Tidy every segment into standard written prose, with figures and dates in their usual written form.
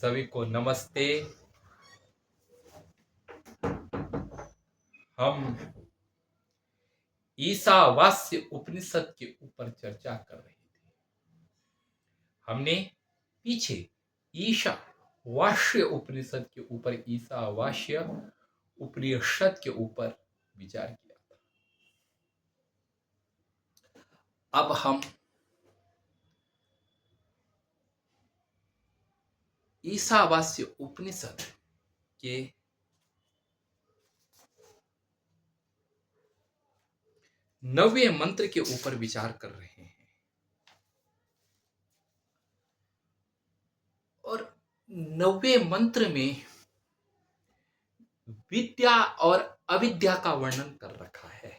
सभी को नमस्ते। हम ईशावास्य उपनिषद के ऊपर चर्चा कर रहे थे। हमने पीछे ईशावास्य उपनिषद के ऊपर ईशावास्य उपनिषद के ऊपर विचार किया था। अब हम ईशावास्य उपनिषद के 9वें मंत्र के ऊपर विचार कर रहे हैं। और 9वें मंत्र में विद्या और अविद्या का वर्णन कर रखा है।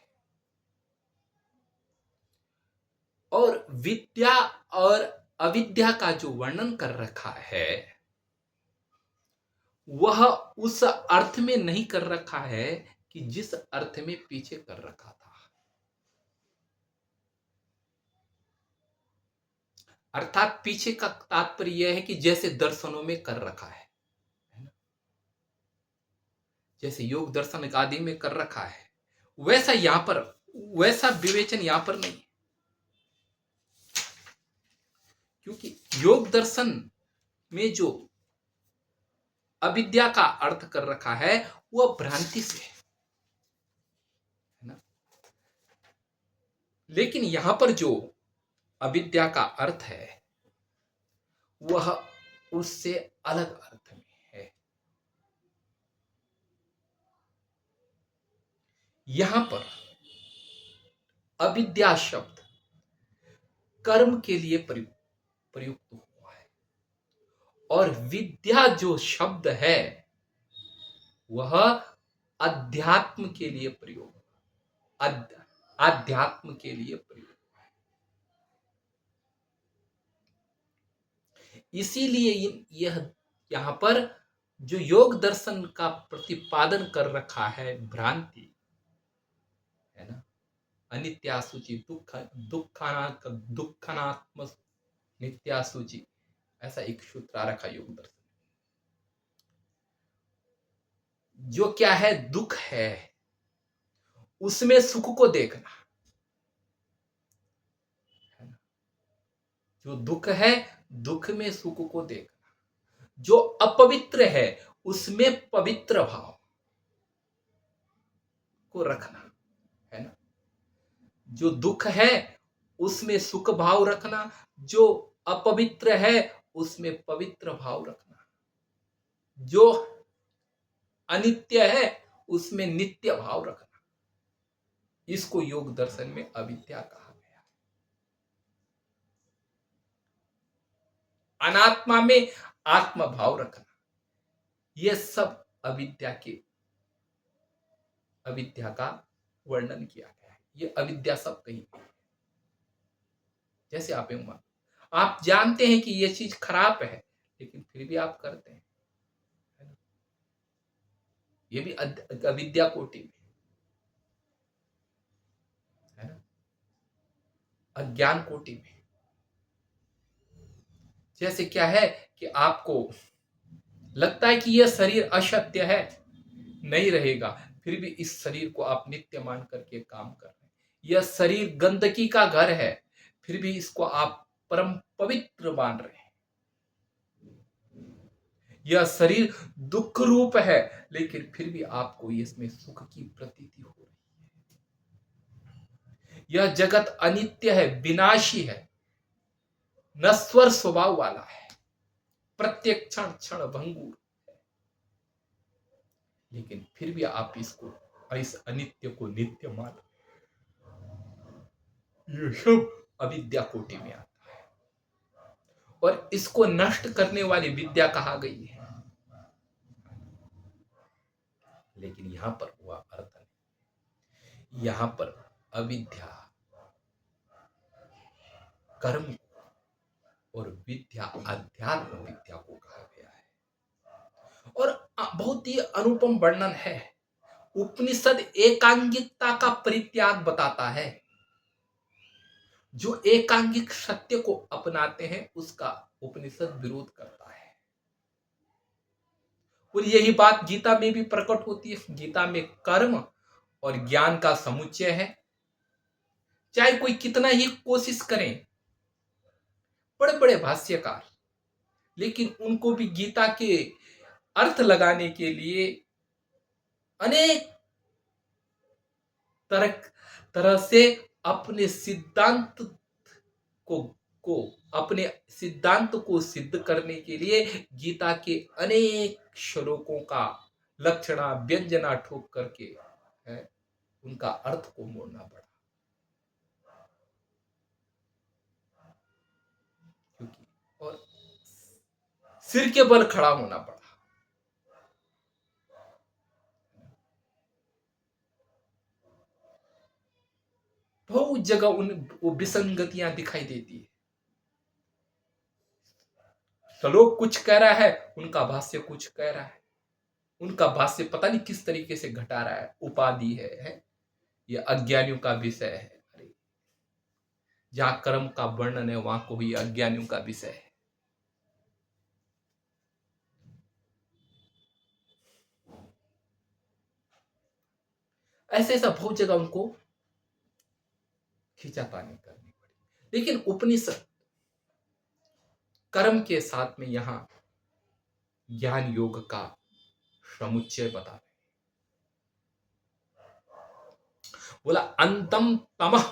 और विद्या और अविद्या का जो वर्णन कर रखा है वह उस अर्थ में नहीं कर रखा है कि जिस अर्थ में पीछे कर रखा था। अर्थात पीछे का तात्पर्य यह है कि जैसे दर्शनों में कर रखा है ना? जैसे योग दर्शन आदि में कर रखा है वैसा यहां पर, वैसा विवेचन यहां पर नहीं, क्योंकि योग दर्शन में जो अविद्या का अर्थ कर रखा है वह भ्रांति से है ना। लेकिन यहां पर जो अविद्या का अर्थ है वह उससे अलग अर्थ में है। यहां पर अविद्या शब्द कर्म के लिए प्रयुक्त हुआ है और विद्या जो शब्द है वह अध्यात्म के लिए प्रयोग, अध्यात्म के लिए प्रयोग। इसीलिए यह यहां पर जो योग दर्शन का प्रतिपादन कर रखा है भ्रांति है ना, अनित्यासुचि दुखानात्म नित्यासुचि, ऐसा एक सूत्र आ रखा योग दर्शन। जो क्या है, दुख है, उसमें सुख को देखना है ना। जो दुख है दुख में सुख को देखना। जो अपवित्र है उसमें पवित्र भाव को रखना है ना। जो दुख है उसमें सुख भाव रखना, जो अपवित्र है उसमें पवित्र भाव रखना, जो अनित्य है उसमें नित्य भाव रखना। इसको योग दर्शन में अविद्या कहा गया। अनात्मा में आत्म भाव रखना, यह सब अविद्या का वर्णन किया गया है। यह अविद्या सब कही। जैसे आप जानते हैं कि यह चीज खराब है लेकिन फिर भी आप करते हैं, ये भी अविद्या कोटि में है ना, अज्ञान कोटि में। जैसे क्या है कि आपको लगता है कि यह शरीर असत्य है, नहीं रहेगा, फिर भी इस शरीर को आप नित्य मान करके काम कर रहे हैं। यह शरीर गंदगी का घर है, फिर भी इसको आप परम पवित्र मान रहे हैं। यह शरीर दुख रूप है लेकिन फिर भी आपको इसमें सुख की प्रतीति हो रही है। यह जगत अनित्य है, विनाशी है, नश्वर स्वभाव वाला है, प्रत्येक क्षण क्षण भंगुर है, लेकिन फिर भी आप इसको, इस अनित्य को नित्य मान, ये सब अविद्या कोटि में आता है और इसको नष्ट करने वाली विद्या कहा गई है। लेकिन यहां पर वह अर्थ नहीं। यहां पर अविद्या कर्म और विद्या अध्यात्म विद्या को कहा गया है। और बहुत ही अनुपम वर्णन है। उपनिषद एकांगिकता का परित्याग बताता है। जो एकांगिक सत्य को अपनाते हैं उसका उपनिषद विरोध करता है। और यही बात गीता में भी प्रकट होती है। गीता में कर्म और ज्ञान का समुच्चय है। चाहे कोई कितना ही कोशिश करें, बड़े बड़े भाष्यकार, लेकिन उनको भी गीता के अर्थ लगाने के लिए अनेक तरह तरह से अपने सिद्धांत को को अपने सिद्धांत को सिद्ध करने के लिए गीता के अनेक श्लोकों का लक्षणा व्यंजना ठोक करके है उनका अर्थ को मोड़ना पड़ा, क्योंकि और सिर के बल खड़ा होना पड़ा। बहुत जगह वो विसंगतियां दिखाई देती है। श्लोक कुछ कह रहा है, उनका भाष्य कुछ कह रहा है। उनका भाष्य पता नहीं किस तरीके से घटा रहा है, उपाधि है? ये अज्ञानियों का विषय है। अरे जहां कर्म का वर्णन है वहां को ही अज्ञानियों का विषय है। ऐसे ऐसा बहुत जगह उनको खींचातानी करनी पड़ी। लेकिन उपनिषद कर्म के साथ में यहां ज्ञान योग का समुच्चय बता रहे। बोला अंतम तमः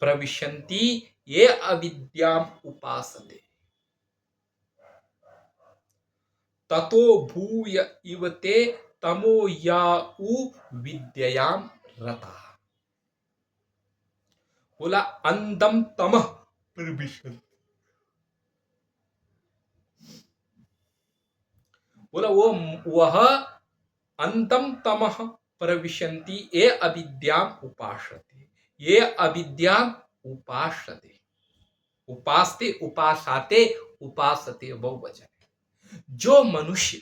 प्रविशन्ति ये अविद्याम उपासते ततो भूय इव ते तमो याउ विद्यायाम रता। बोला अंतम तमः प्रविशन्ति, बोला वह अंतम तमः प्रविशन्ति ये अविद्याम उपासते, ये अविद्याम उपासते, उपासते उपासाते उपासते बहुवचन। जो मनुष्य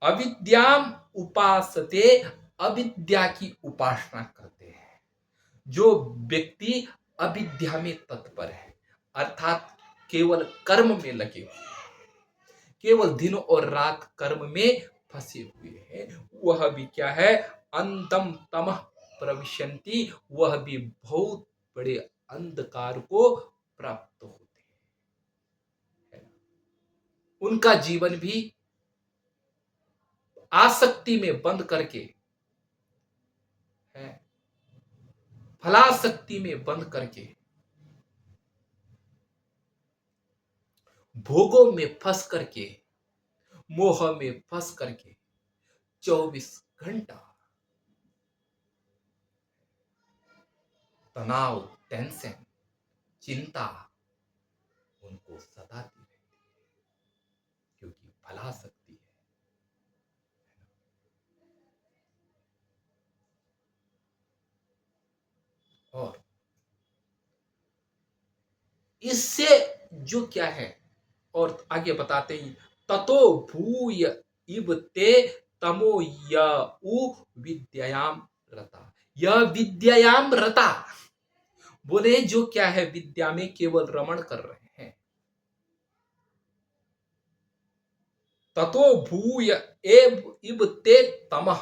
अविद्याम उपासते अविद्या की उपासना करते हैं, जो व्यक्ति अविद्या में तत्पर है अर्थात केवल कर्म में लगे हुए, केवल दिन और रात कर्म में फंसे हुए हैं, वह भी क्या है? अंतम तमः प्रविशन्ति, वह भी बहुत बड़े अंधकार को प्राप्त होते हैं। उनका जीवन भी आसक्ति में बंद करके है, फलासक्ति में बंद करके, भोगों में फंस करके, मोह में फंस करके 24 घंटा तनाव, टेंशन, चिंता उनको सताती रहती है, क्योंकि फलासक्ति है। और इससे जो क्या है, और आगे बताते ही ततो भूय इव ते तमो यउ विद्यायाम रता, यह विद्यायाम रता, बोले जो क्या है विद्या में केवल रमण कर रहे हैं। ततो भूय एव इव ते तमः,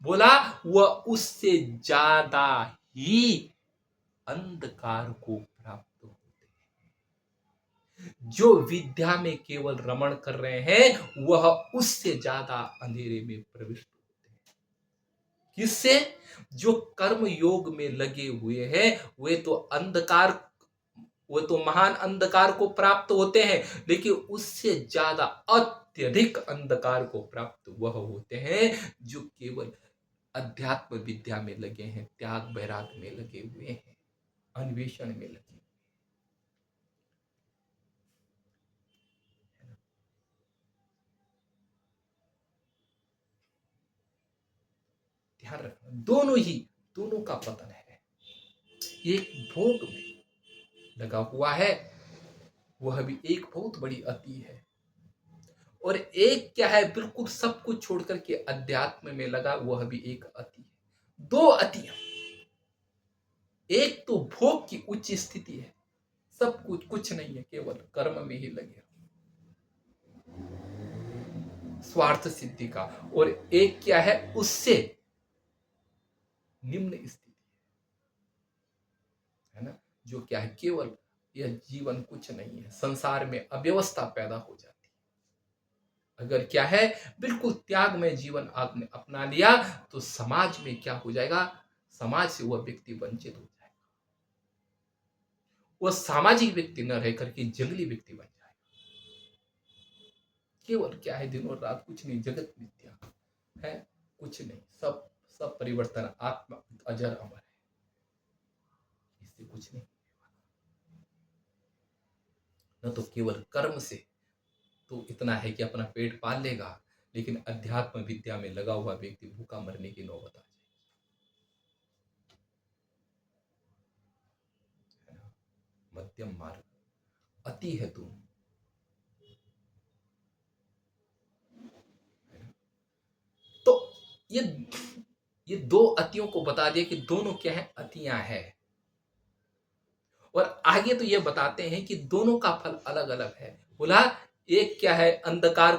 बोला वह उससे ज्यादा ही अंधकार को प्राप्त होते हैं। जो विद्या में केवल रमण कर रहे हैं वह उससे ज्यादा अंधेरे में प्रविष्ट होते हैं। किससे? जो कर्म योग में लगे हुए हैं वे तो अंधकार, वो तो महान अंधकार को प्राप्त होते हैं, लेकिन उससे ज्यादा अत्यधिक अंधकार को प्राप्त वह होते हैं जो केवल अध्यात्म विद्या में लगे हैं, त्याग वैराग में लगे हुए हैं, अन्वेषण में लगे। ध्यान रखना, दोनों का पतन है। एक भोग में लगा हुआ है, वह भी एक बहुत बड़ी अति है, और एक क्या है बिल्कुल सब कुछ छोड़ करके अध्यात्म में लगा, वह भी एक अति है। दो अतियां, एक तो भोग की उच्च स्थिति है, सब कुछ नहीं है, केवल कर्म में ही लगे। स्वार्थ सिद्धि का, और एक क्या है उससे निम्न स्थिति है ना, जो क्या है केवल यह जीवन कुछ नहीं है, संसार में अव्यवस्था पैदा हो जाती है। अगर क्या है बिल्कुल त्याग में जीवन आपने अपना लिया तो समाज में क्या हो जाएगा, समाज से वह व्यक्ति वंचित हो जाएगा, वह सामाजिक व्यक्ति न रह करके जंगली व्यक्ति बन जाएगा। केवल क्या है दिन और रात कुछ नहीं, जगत मिथ्या है, कुछ नहीं, सब सब परिवर्तन, आत्मा अजर अमर है, इससे कुछ नहीं। न तो केवल कर्म से तो इतना है कि अपना पेट पाल लेगा, लेकिन अध्यात्म विद्या में लगा हुआ व्यक्ति भूखा मरने की नौबत आ जाएगी। मध्यम मार्ग, अति है तुम, तो ये दो अतियों को बता दिया कि दोनों क्या है, अतियां है। और आगे तो ये बताते हैं कि दोनों का फल अलग अलग है। बोला एक क्या है अंधकार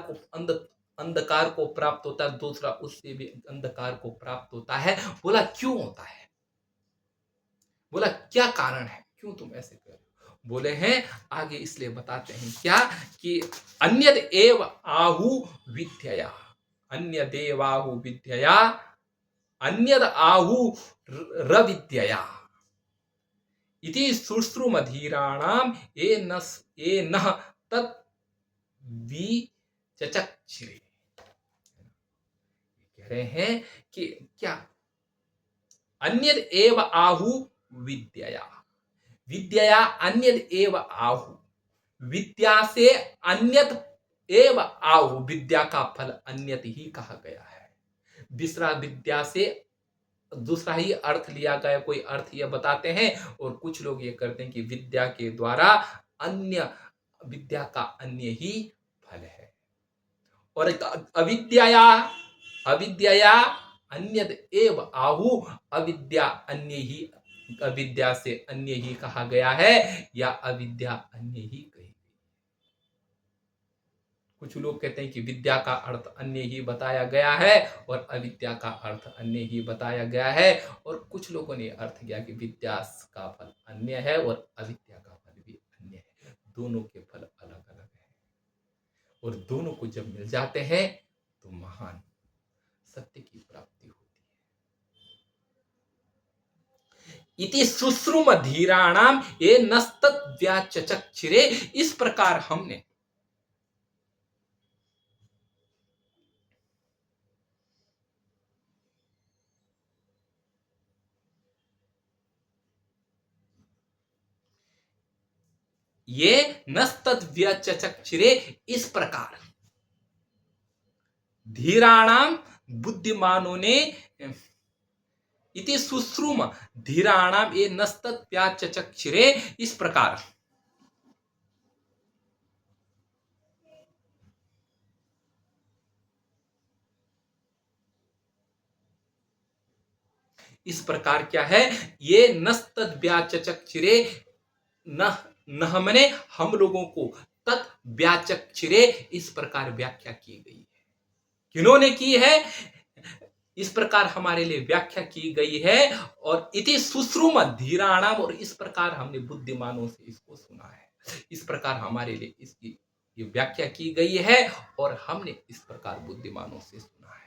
को प्राप्त होता है, दूसरा उससे भी अंधकार को प्राप्त होता है। बोला क्यों होता है, बोला क्या कारण है, क्यों तुम ऐसे कर रहे हो? बोले हैं आगे इसलिए बताते हैं क्या कि अन्यद एव आहु विद्यया, अन्य देवाहु विद्यया, अन्यद आहु रविद्यया इति शुश्रुमधीराणाम ए नः तत् विचचक्षिरे। कह रहे हैं कि क्या अन्यद एव आहु विद्यया, विद्यया अन्यद एव आहु, विद्या से अन्यत एव आहु, विद्या का फल अन्यत ही कहा गया है। दूसरा विद्या से दूसरा ही अर्थ लिया गया, कोई अर्थ यह बताते हैं, और कुछ लोग ये करते हैं कि विद्या के द्वारा अन्य, विद्या का अन्य ही फल है। और एक अविद्या, अविद्या अन्यद एव आहु, अविद्या अन्य ही, अविद्या से अन्य ही कहा गया है, या अविद्या अन्य ही कही। कुछ लोग कहते हैं कि विद्या का अर्थ अन्य ही बताया गया है और अविद्या का अर्थ अन्य ही बताया गया है, और कुछ लोगों ने अर्थ किया कि विद्या का फल अन्य है और अविद्या का फल भी अन्य है, दोनों के फल अलग अलग है, और दोनों को जब मिल जाते हैं तो महान सत्य की प्राप्ति होती है। इति शुश्रुम धीराणाम ये नस्तत् व्याचचक्षिरे, इस प्रकार हमने ये नस्तद्व्यचचक्षिरे, इस प्रकार धीराणाम बुद्धिमानों ने, इति शुश्रुम धीराणाम ये नस्तद्व्यचचक्षिरे, इस प्रकार इस प्रकार क्या है, ये नस्तद्व्यचचक्षिरे, न न मने हम लोगों को, तत् व्याचक्षिरे इस प्रकार व्याख्या की गई है। किन्होंने की है, इस प्रकार हमारे लिए व्याख्या की गई है। और इति शुश्रुम धीराणाम, और इस प्रकार हमने बुद्धिमानों से इसको सुना है, इस प्रकार हमारे लिए इसकी ये व्याख्या की गई है और हमने इस प्रकार बुद्धिमानों से सुना है।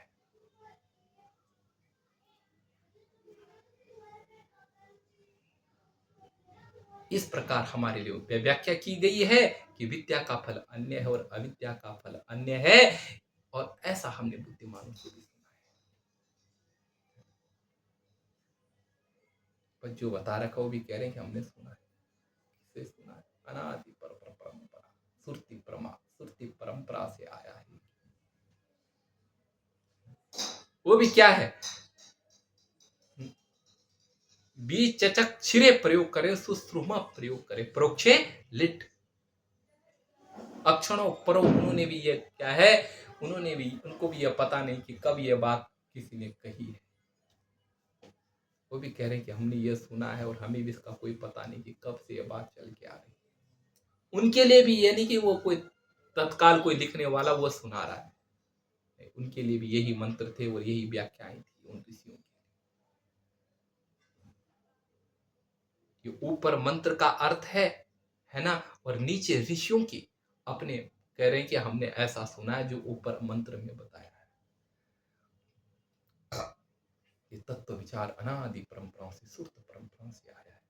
इस प्रकार हमारे लिए व्याख्या की गई है कि विद्या का फल अन्य है और अविद्या का फल अन्य है, और ऐसा हमने बुद्धिमानों से भी सुना है। पर जो बता रखा वो भी कह रहे हैं कि हमने सुना है। किससे सुना है? अनादि परंपरा, सुरति परंपरा से आया है। वो भी क्या है, बीचचक्षिरे प्रयोग करें, सुश्रुमा प्रयोग करें, प्रोक्षे लिट अक्षणों परो। उन्होंने भी ये क्या है, उन्होंने भी, उनको भी यह पता नहीं कि कब ये बात किसी ने कही है। वो भी कह रहे हैं कि हमने ये सुना है और हमें भी इसका कोई पता नहीं कि कब से ये बात चल के आ रही है। उनके लिए भी ये नहीं कि वो कोई तत्काल कोई लिखने वाला वो सुना रहा है, उनके लिए भी यही मंत्र थे और यही व्याख्याएं थी उन ऋषियों की। ये ऊपर मंत्र का अर्थ है ना, और नीचे ऋषियों की अपने कह रहे हैं कि हमने ऐसा सुना है जो ऊपर मंत्र में बताया है। ये तत्व विचार अनादि परंपराओं से, सुर्त परंपराओं से आया है।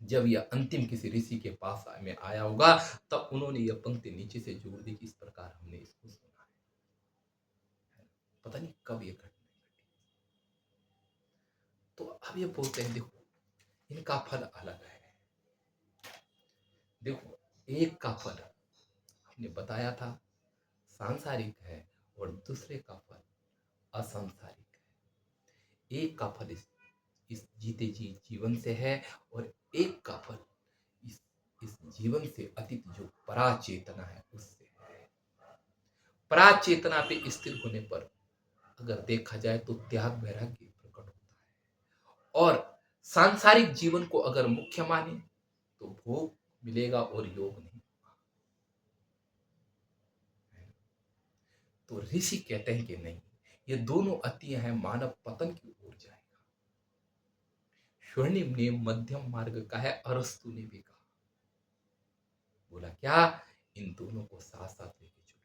जब यह अंतिम किसी ऋषि के पास में आया होगा तब उन्होंने यह पंक्ति नीचे से जोड़ दी कि इस प्रकार हमने इसको सुना है। पता नहीं कब ये घटना घटी। तो अब ये बोलते हैं देखो इनका फल अलग है। देखो एक का फल हमने बताया था सांसारिक है और दूसरे का फल असंसारिक है। एक का फल इस जीते जी जीवन से है और एक का फल इस जीवन से अतीत जो पराचेतना है उससे है। पराचेतना पे स्थिर होने पर अगर देखा जाए तो त्याग वैराग्य प्रकट होता है, और सांसारिक जीवन को अगर मुख्य माने तो भोग मिलेगा और योग नहीं। तो ऋषि कहते हैं कि नहीं, ये दोनों अति हैं, मानव पतन की ओर जाएगा। स्वर्णिम ने मध्यम मार्ग का है, अरस्तु ने भी कहा। बोला क्या, इन दोनों को साथ साथ लेके चलो।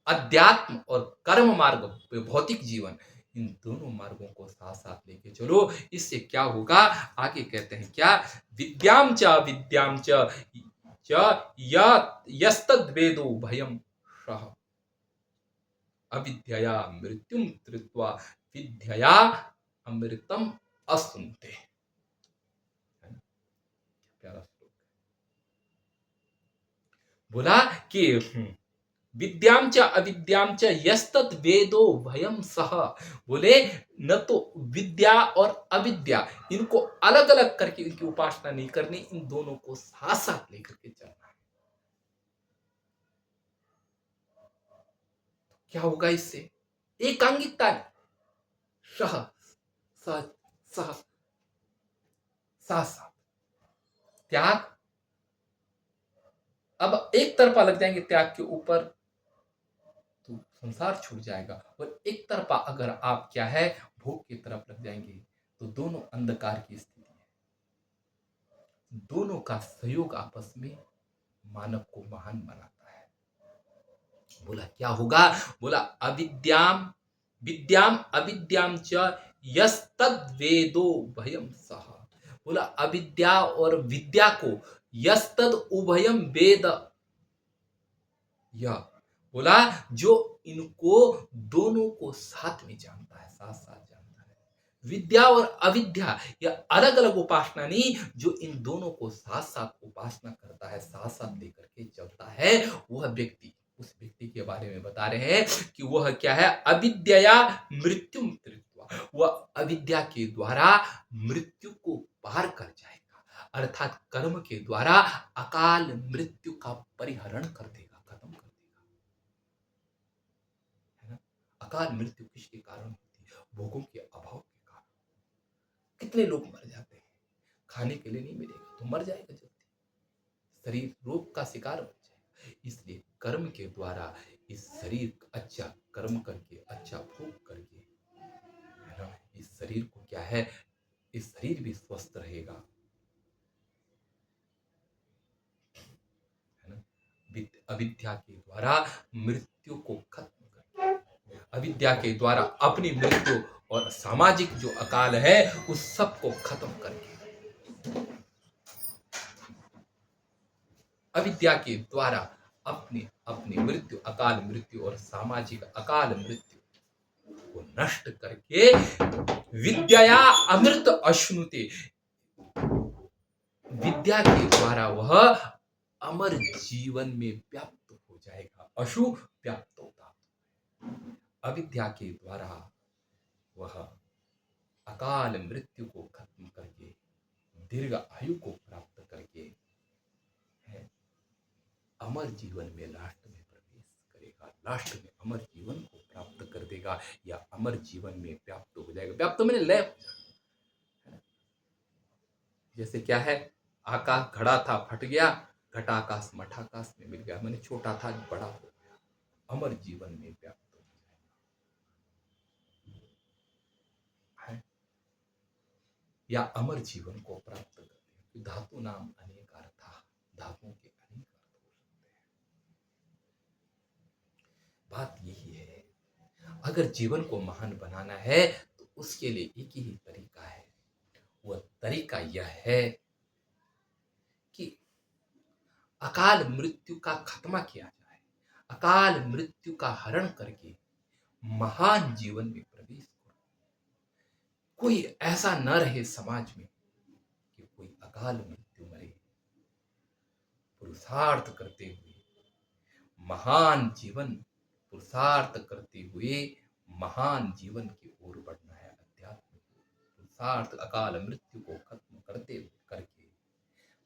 अध्यात्म और कर्म मार्ग, भौतिक जीवन, इन दोनों मार्गों को साथ साथ लेके चलो। इससे क्या होगा, आगे कहते हैं क्या, विद्याम च यस्तद्वेदो भयम सह अविद्यया मृत्युम धृत्वा विद्यया अमृतम असुनते। प्यारा श्लोक बोला कि विद्याम च अविद्याम च यस्तत् वेदो भयम सह। बोले न तो विद्या और अविद्या इनको अलग अलग करके इनकी उपासना नहीं करनी, इन दोनों को साथ साथ लेकर के चलना है। क्या होगा इससे, एकांगिकता, सह सह सह साथ साथ त्याग। अब एक तरफा लग जाएंगे त्याग के ऊपर तो संसार छूट जाएगा, और एक तरफा अगर आप क्या है भोग की तरफ लग जाएंगे तो दोनों अंधकार की स्थिति है। दोनों का सहयोग आपस में मानव को महान बनाता है। बोला क्या होगा, बोला अविद्याम विद्याम अविद्याम च यस्तद्वेदो भयम सह। बोला अविद्या और विद्या को यस्तद उभयम वेद, यह बोला जो इनको दोनों को साथ में जानता है, साथ साथ जानता है। विद्या और अविद्या यह अलग अलग उपासना नहीं, जो इन दोनों को साथ साथ उपासना करता है, साथ साथ लेकर के चलता है, वह व्यक्ति, उस व्यक्ति के बारे में बता रहे हैं कि वह क्या है, अविद्या मृत्युम धृत्वा, वह अविद्या के द्वारा मृत्यु को पार कर जाएगा, अर्थात कर्म के द्वारा अकाल मृत्यु का परिहरण कर देगा, खत्म कर देगा। है ना, अकाल मृत्यु किसके कारण होती है, भोगों के अभाव के कारण। कितने लोग मर जाते हैं, खाने के लिए नहीं मिलेगा तो मर जाएगा जल्दी, शरीर रोग का शिकार बन जाएगा। इसलिए कर्म के द्वारा इस शरीर अच्छा कर्म करके, अच्छा भोग करके, है ना, इस शरीर को क्या है, इस शरीर भी स्वस्थ रहेगा, है ना। अविद्या के द्वारा मृत्यु को खत्म कर, अविद्या के द्वारा अपनी मृत्यु और सामाजिक जो अकाल है उस सब को खत्म करके, अविद्या के द्वारा अपनी अपनी मृत्यु, अकाल मृत्यु और सामाजिक अकाल मृत्यु को नष्ट करके विद्या अमृत अश्नुते, विद्या के द्वारा वह अमर जीवन में व्याप्त हो जाएगा। अशु व्याप्त होता, अविद्या के द्वारा वह अकाल मृत्यु को खत्म करके दीर्घ आयु को प्राप्त करके अमर जीवन में लास्ट में प्रवेश करेगा, लास्ट में अमर जीवन को प्राप्त कर देगा, या अमर जीवन में व्याप्त हो जाएगा। व्याप्त मैंने लय हो जाएगा। जैसे क्या है, आकाश घड़ा था फट गया घटाकाश मठाकाश में मिल गया, मैंने छोटा था बड़ा हो गया, अमर जीवन में व्याप्त हो है, या अमर जीवन को प्राप्त करते हैं। धातु नाम अनेक अर्थ, धातुओं के अनेक अर्थ हो सकते हैं। बात यही है, अगर जीवन को महान बनाना है तो उसके लिए एक ही तरीका है, वह तरीका यह है कि अकाल मृत्यु का खात्मा किया जाए, अकाल मृत्यु का हरण करके महान जीवन में प्रवेश करो। कोई ऐसा न रहे समाज में कि कोई अकाल मृत्यु मरे। पुरुषार्थ करते हुए महान जीवन, पुरुषार्थ करते हुए महान जीवन की ओर बढ़ना है। अध्यात्म पुरुषार्थ अकाल मृत्यु को खत्म करते करके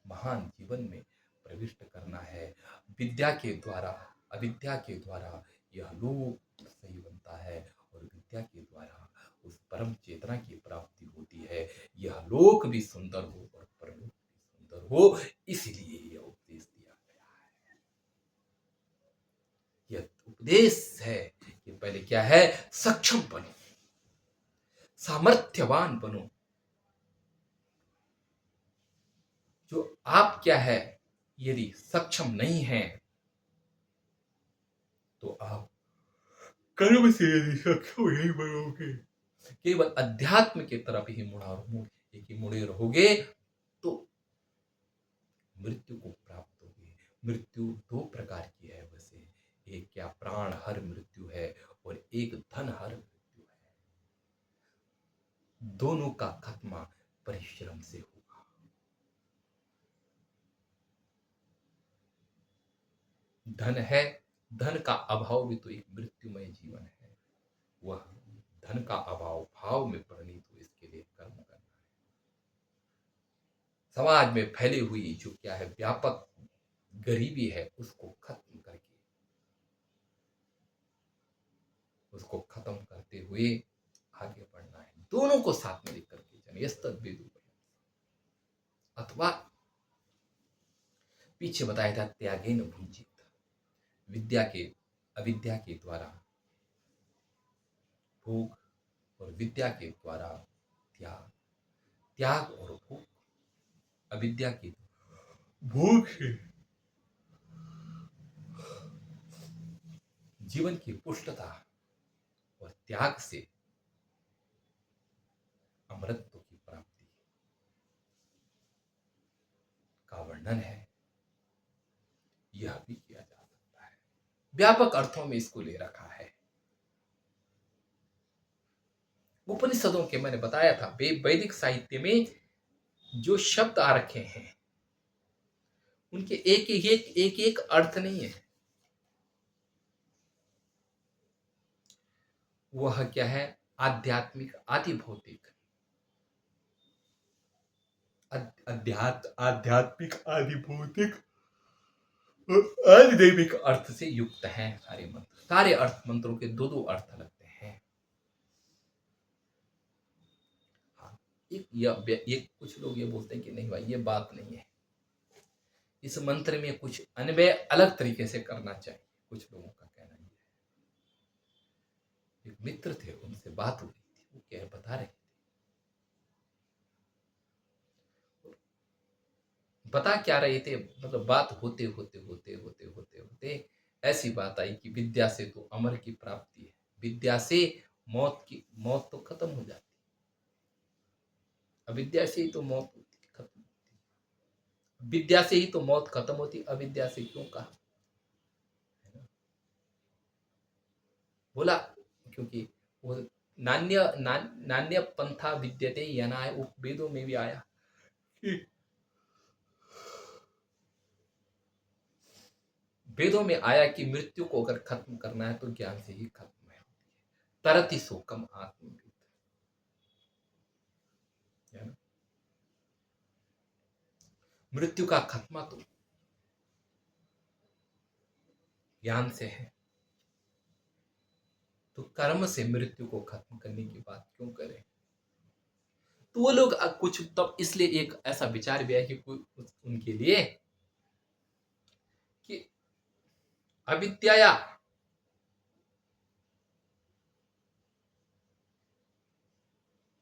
महान जीवन में प्रविष्ट करना है। विद्या के द्वारा, अविद्या के द्वारा यह लोक सही बनता है और विद्या के द्वारा उस परम चेतना की प्राप्ति होती है। यह लोक भी सुंदर हो और परलोक भी सुंदर हो, इसलिए यह उपदेश दिया गया है। यह उपदेश है कि पहले क्या है, सक्षम बनो, सामर्थ्यवान बनो। जो आप क्या है, यदि सक्षम नहीं है तो आप कर्म से यदि सक्षम नहीं बनोगे, केवल अध्यात्म की तरफ ही मुड़े रहोगे तो मृत्यु को प्राप्त होगी। मृत्यु दो प्रकार की है वैसे, एक क्या प्राण हर मृत्यु है और एक धन हर मृत्यु है। दोनों का खात्मा परिश्रम से होगा। धन है, धन का अभाव भी तो एक मृत्युमय जीवन है। वह धन का अभाव भाव में परिणित हो, इसके लिए कर्म करना है। समाज में फैली हुई जो क्या है व्यापक गरीबी है, उसको खत्म करके, उसको खत्म करते हुए आगे बढ़ना है। दोनों को साथ में लेकर के चलिए। अथवा पीछे बताया था त्यागेन भुंजित, विद्या के अविद्या के द्वारा भोग और विद्या के द्वारा त्याग, त्याग और भोग। अविद्या के भोग से जीवन की पुष्टता और त्याग से अमरत्व की प्राप्ति का वर्णन है। यह भी किया जा सकता है, व्यापक अर्थों में इसको ले रखा है। उपनिषदों के मैंने बताया था, वैदिक साहित्य में जो शब्द आ रखे हैं उनके एक अर्थ नहीं है। वह क्या है, आध्यात्मिक आदि भौतिक, आध्यात्मिक आदि भौतिक आदि दैविक अर्थ से युक्त हैं सारे मंत्र। सारे अर्थ मंत्रों के दो दो अर्थ लगते हैं। हाँ, एक कुछ लोग ये बोलते हैं कि नहीं भाई ये बात नहीं है, इस मंत्र में कुछ अन्वय अलग तरीके से करना चाहिए। कुछ लोगों का कहना ये है। एक मित्र थे, उनसे बात हो रही थी, वो क्या बता रहे थे, बता क्या रहे थे, मतलब बात होते होते होते होते होते होते ऐसी बात आई कि विद्या से तो अमर की प्राप्ति है, विद्या से मौत तो खत्म हो जाती, अविद्या से ही तो मौत खत्म होती, विद्या से ही तो मौत खत्म होती, अविद्या से क्यों कहा, है ना? बोला क्योंकि वो नान्य पंथा विद्यते यनाय, वेदों में भी आया कि वेदों में आया कि मृत्यु को अगर खत्म करना है तो ज्ञान से ही खत्म है। तरति शोकम आत्मविद, मृत्यु का खत्मा तो ज्ञान से है, तो कर्म से मृत्यु को खत्म करने की बात क्यों करें। तो वो लोग कुछ तब इसलिए एक ऐसा विचार भी है कि उनके लिए अविद्याया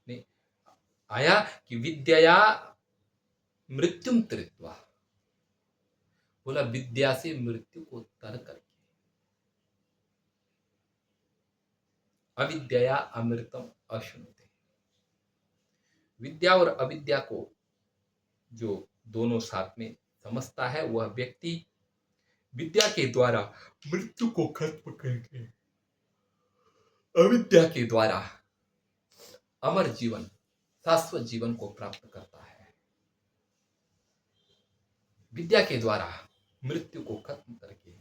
नहीं आया कि विद्या मृत्युम तृत्वा, बोला विद्या से मृत्यु को तर करके, अविद्या अमृतम अश्नुते। विद्या और अविद्या को जो दोनों साथ में समझता है वह व्यक्ति विद्या के द्वारा मृत्यु को खत्म करके अविद्या के द्वारा अमर जीवन, शाश्वत जीवन को प्राप्त करता है। विद्या के द्वारा मृत्यु को खत्म करके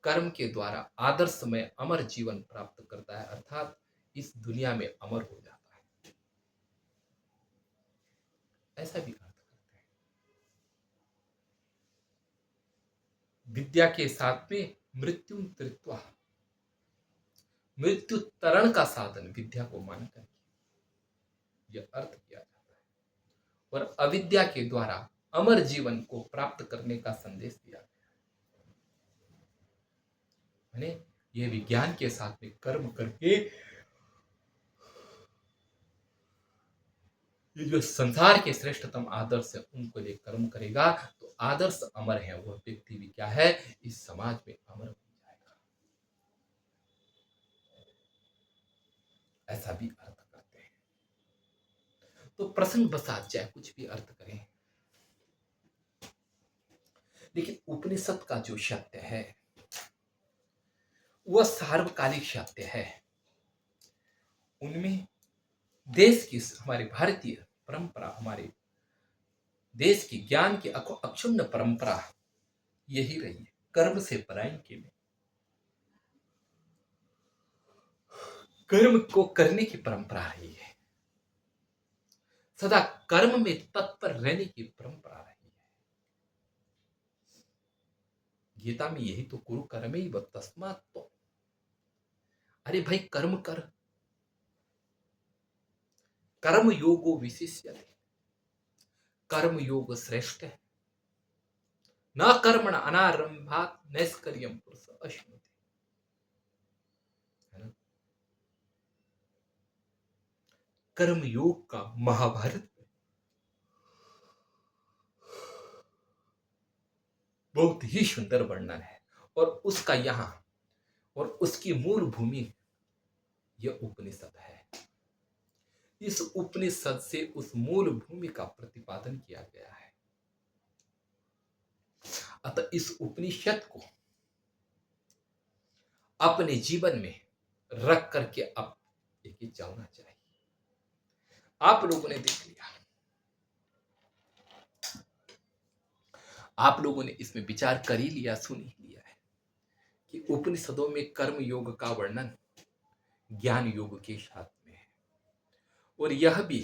कर्म के द्वारा आदर्शमय अमर जीवन प्राप्त करता है, अर्थात इस दुनिया में अमर हो जाता है। ऐसा भी अर्थ करते हैं। विद्या के साथ में मृत्यु तृत्वा, मृत्यु तरण का साधन विद्या को मानकर यह अर्थ किया जाता है, और अविद्या के द्वारा अमर जीवन को प्राप्त करने का संदेश दिया गया। ये विज्ञान के साथ में कर्म करके ये जो संसार के श्रेष्ठतम आदर्श है उनको लिए कर्म करेगा तो आदर्श अमर है, वह व्यक्ति भी क्या है, इस समाज में अमर हो जाएगा। ऐसा भी अर्थ करते हैं। तो प्रसंग बसात चाहे कुछ भी अर्थ करें, लेकिन उपनिषद का जो सत्य है वह सार्वकालिक सत्य है। उनमें देश की, हमारे भारतीय परंपरा, हमारे देश की ज्ञान की अक्षुण्ण परंपरा यही रही है, कर्म से परायण के में, कर्म को करने की परंपरा रही है, सदा कर्म में तत्पर रहने की परंपरा रही है। गीता में यही तो कुरु कर्मैव तस्मात् तो, अरे भाई कर्म कर, कर्म योगो विशिष्यते, कर्म योग श्रेष्ठ है, न कर्मण अनारंभात नैष्कर्यम पुरुष अश्नुते। कर्म योग का महाभारत में बहुत ही सुंदर वर्णन है, और उसका यहाँ और उसकी मूल भूमि यह उपनिषद है। इस उपनिषद से उस मूल भूमि का प्रतिपादन किया गया है। अतः इस उपनिषद को अपने जीवन में रख करके अब लेके चलना चाहिए। आप लोगों ने देख लिया, आप लोगों ने इसमें विचार कर ही लिया, सुन ही लिया है कि उपनिषदों में कर्म योग का वर्णन ज्ञान योग के साथ में है, और यह भी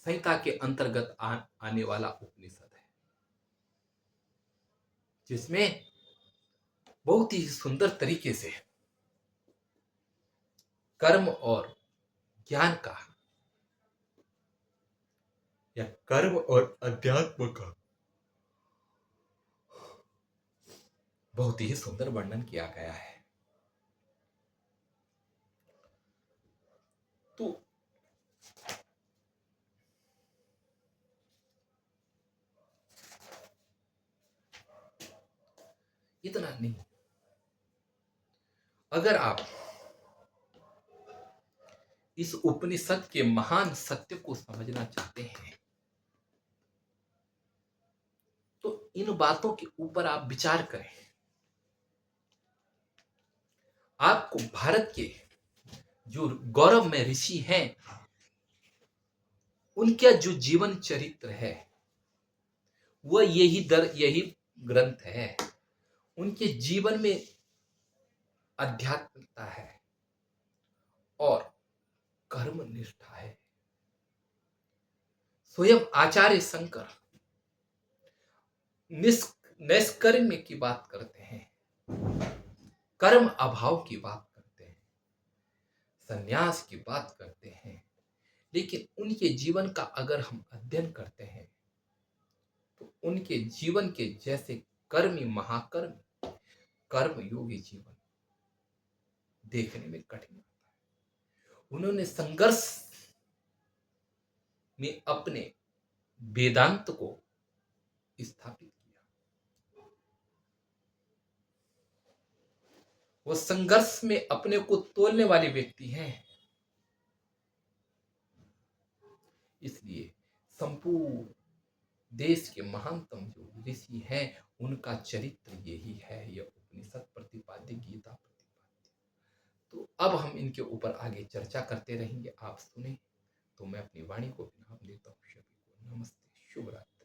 संहिता के अंतर्गत आने वाला उपनिषद है, जिसमें बहुत ही सुंदर तरीके से कर्म और ज्ञान का, या कर्म और अध्यात्म का बहुत ही सुंदर वर्णन किया गया है। तो इतना नहीं, अगर आप इस उपनिषद के महान सत्य को समझना चाहते हैं तो इन बातों के ऊपर आप विचार करें। आपको भारत के जो गौरवमय ऋषि हैं उनका जो जीवन चरित्र है वह यही ग्रंथ है। उनके जीवन में आध्यात्मिकता है और कर्म निष्ठा है। स्वयं आचार्य शंकर निष्कर्म की बात करते हैं, कर्म अभाव की बात करते हैं, संन्यास की बात करते हैं, लेकिन उनके जीवन का अगर हम अध्ययन करते हैं तो उनके जीवन के जैसे कर्मी महाकर्मी कर्म योगी जीवन देखने में कठिन होता है। उन्होंने संघर्ष में अपने वेदांत को स्थापित किया। वो संघर्ष में अपने को तोलने वाले व्यक्ति हैं। इसलिए संपूर्ण देश के महानतम जो ऋषि हैं उनका चरित्र यही है, यह उपनिषद प्रतिपाद्य, गीता प्रतिपाद्य। तो अब हम इनके ऊपर आगे चर्चा करते रहेंगे, आप सुने। तो मैं अपनी वाणी को विराम देता हूँ। सभी को नमस्ते, शुभ रात्रि।